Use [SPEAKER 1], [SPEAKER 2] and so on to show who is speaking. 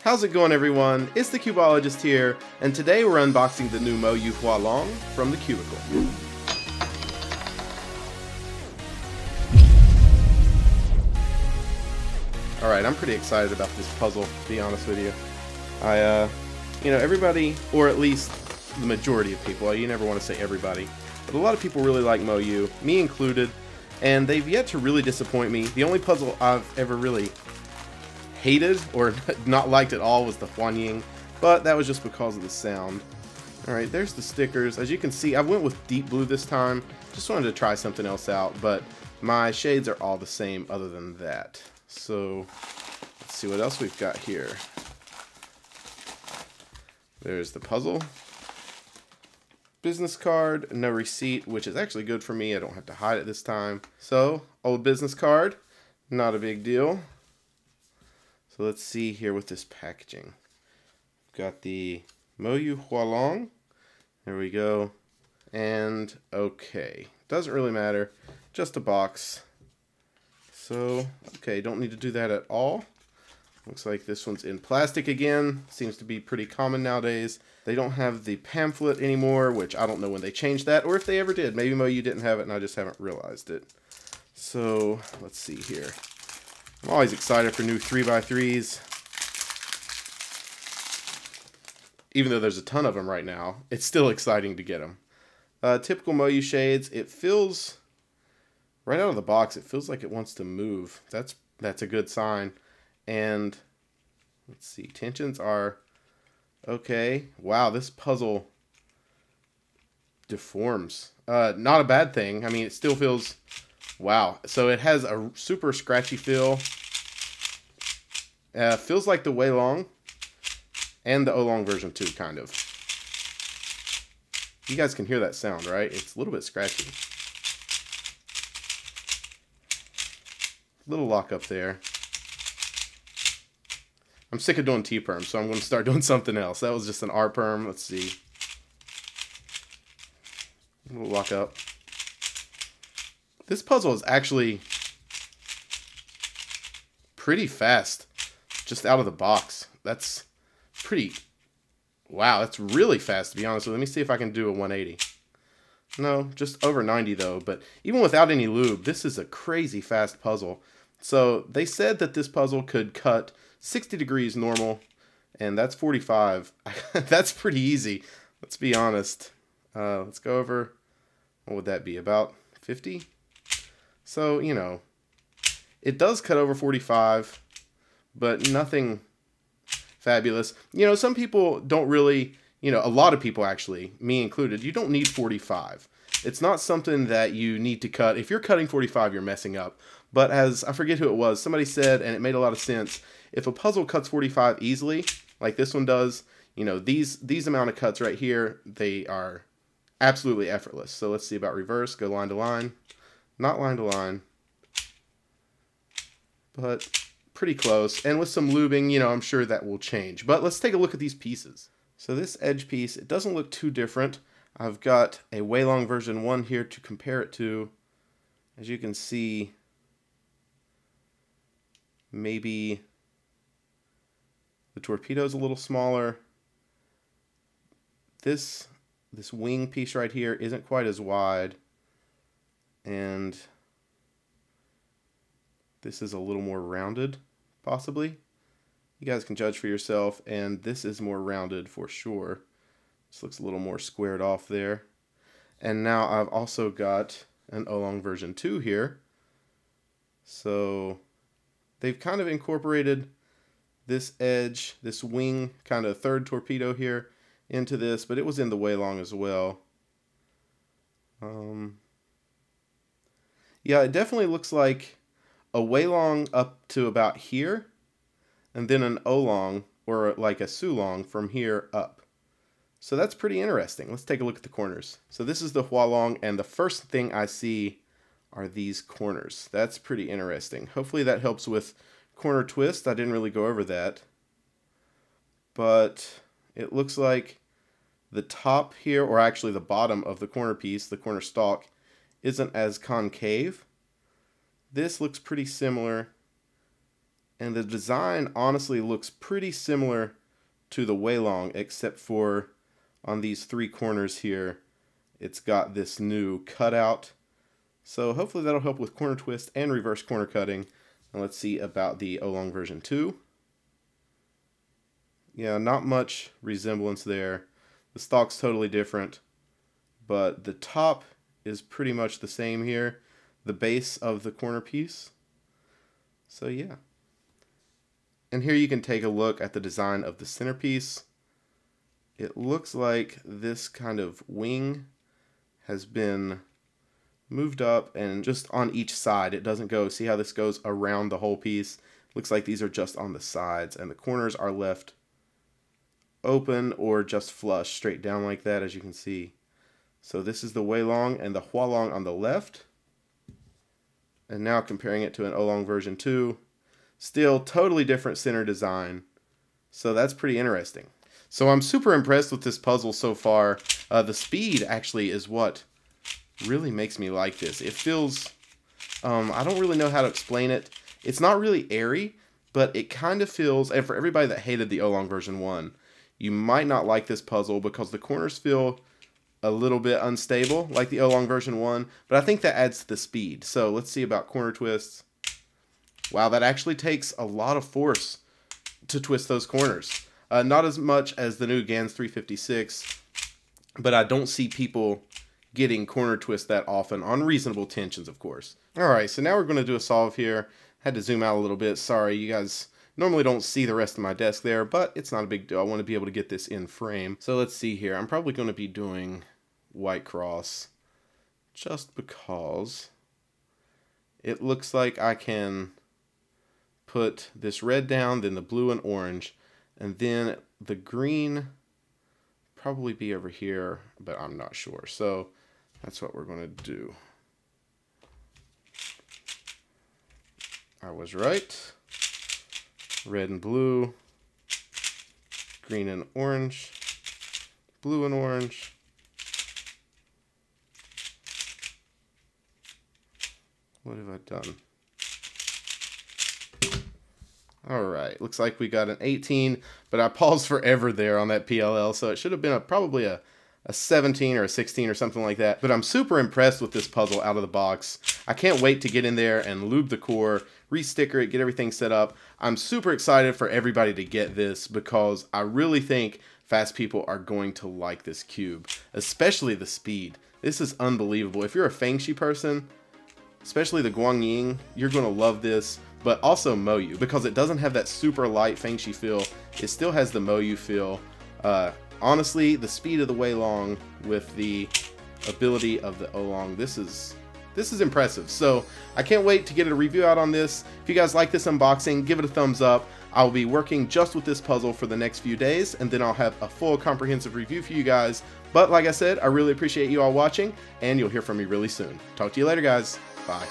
[SPEAKER 1] How's it going, everyone? It's the Cubeologist here, and today we're unboxing the new MoYu HuaLong from the Cubicle. Alright, I'm pretty excited about this puzzle, to be honest with you. Everybody, or at least the majority of people, you never want to say everybody, but a lot of people really like MoYu, me included, and they've yet to really disappoint me. The only puzzle I've ever really hated or not liked at all was the HuaLong, but that was just because of the sound. Alright, there's the stickers. As you can see, I went with deep blue this time. Just wanted to try something else out, but my shades are all the same other than that. So, let's see what else we've got here. There's the puzzle. Business card, no receipt, which is actually good for me. I don't have to hide it this time. So, old business card, not a big deal. So let's see here with this packaging. Got the MoYu HuaLong. There we go. And okay, doesn't really matter. Just a box. So, okay, don't need to do that at all. Looks like this one's in plastic again. Seems to be pretty common nowadays. They don't have the pamphlet anymore, which I don't know when they changed that, or if they ever did. Maybe MoYu didn't have it and I just haven't realized it. So, let's see here. I'm always excited for new 3x3s. Even though there's a ton of them right now, it's still exciting to get them. Typical MoYu shades. It feels, right out of the box, it feels like it wants to move. That's a good sign. And let's see, tensions are okay. Wow, this puzzle deforms. Not a bad thing. I mean, it still feels... Wow, so it has a super scratchy feel. Feels like the HuaLong and the HuaLong version 2, kind of. You guys can hear that sound, right? It's a little bit scratchy. Little lock up there. I'm sick of doing T-perm, so I'm going to start doing something else. That was just an R-perm. Let's see. Little lock up. This puzzle is actually pretty fast, just out of the box. That's pretty, wow, that's really fast, to be honest with you. Let me see if I can do a 180. No, just over 90 though, but even without any lube, this is a crazy fast puzzle. So they said that this puzzle could cut 60 degrees normal, and that's 45. That's pretty easy, let's be honest. Let's go over, what would that be, about 50? So, you know, it does cut over 45, but nothing fabulous. You know, some people don't really, a lot of people actually, me included, you don't need 45. It's not something that you need to cut. If you're cutting 45, you're messing up. But as, I forget who it was, somebody said, and it made a lot of sense, if a puzzle cuts 45 easily, like this one does, these amount of cuts right here, they are absolutely effortless. So let's see about reverse, go line to line. Not line to line, but pretty close. And with some lubing, I'm sure that will change. But let's take a look at these pieces. So this edge piece, it doesn't look too different. I've got a HuaLong version 1 here to compare it to. As you can see, maybe the torpedo's a little smaller. This wing piece right here isn't quite as wide. And this is a little more rounded, possibly. You guys can judge for yourself, and this is more rounded for sure. This looks a little more squared off there. And now I've also got an HuaLong version 2 here. So they've kind of incorporated this edge, this wing, kind of third torpedo here into this, but it was in the HuaLong as well. Yeah, it definitely looks like a HuaLong up to about here, and then an HuaLong, or like a HuaLong, from here up. So that's pretty interesting. Let's take a look at the corners. So this is the HuaLong, and the first thing I see are these corners. That's pretty interesting. Hopefully that helps with corner twist. I didn't really go over that. But it looks like the top here, or actually the bottom of the corner piece, the corner stalk, isn't as concave. This looks pretty similar, And the design honestly looks pretty similar to the HuaLong, except for on these 3 corners here, it's got this new cutout. So hopefully that'll help with corner twist and reverse corner cutting. And let's see about the HuaLong version 2. Yeah, not much resemblance there. The stock's totally different, but the top is pretty much the same here, the base of the corner piece. So yeah. And here you can take a look at the design of the centerpiece. It looks like this kind of wing has been moved up and just on each side. It doesn't go, see how this goes around the whole piece? Looks like these are just on the sides, and the corners are left open or just flush straight down like that, as you can see. So this is the HuaLong and the HuaLong on the left. And now comparing it to an HuaLong version 2. Still totally different center design. So that's pretty interesting. So I'm super impressed with this puzzle so far. The speed actually is what really makes me like this. It feels, I don't really know how to explain it. It's not really airy, but it kind of feels, and for everybody that hated the HuaLong version 1, you might not like this puzzle because the corners feel a little bit unstable like the HuaLong version 1, but I think that adds to the speed. So let's see about corner twists. Wow, that actually takes a lot of force to twist those corners. Not as much as the new GANS 356, but I don't see people getting corner twist that often on reasonable tensions, of course. Alright, so now we're going to do a solve here. Had to zoom out a little bit. Sorry, you guys normally don't see the rest of my desk there, but it's not a big deal. I want to be able to get this in frame. So let's see here. I'm probably going to be doing white cross just because it looks like I can put this red down, then the blue and orange, and then the green probably be over here, but I'm not sure. So that's what we're going to do. I was right. Red and blue, green and orange, blue and orange, what have I done? Alright, looks like we got an 18, but I paused forever there on that PLL, so it should have been probably a 17 or a 16 or something like that. But I'm super impressed with this puzzle out of the box. I can't wait to get in there and lube the core, re-sticker it, get everything set up. I'm super excited for everybody to get this because I really think fast people are going to like this cube, especially the speed. This is unbelievable. If you're a Fengshi person, especially the Guangying, you're going to love this, but also MoYu, because it doesn't have that super light Fengshi feel. It still has the MoYu feel. Honestly, the speed of the HuaLong with the ability of the HuaLong, this is impressive. So I can't wait to get a review out on this. If you guys like this unboxing, give it a thumbs up. I'll be working just with this puzzle for the next few days, and then I'll have a full comprehensive review for you guys. But like I said, I really appreciate you all watching, and you'll hear from me really soon. Talk to you later, guys. Bye.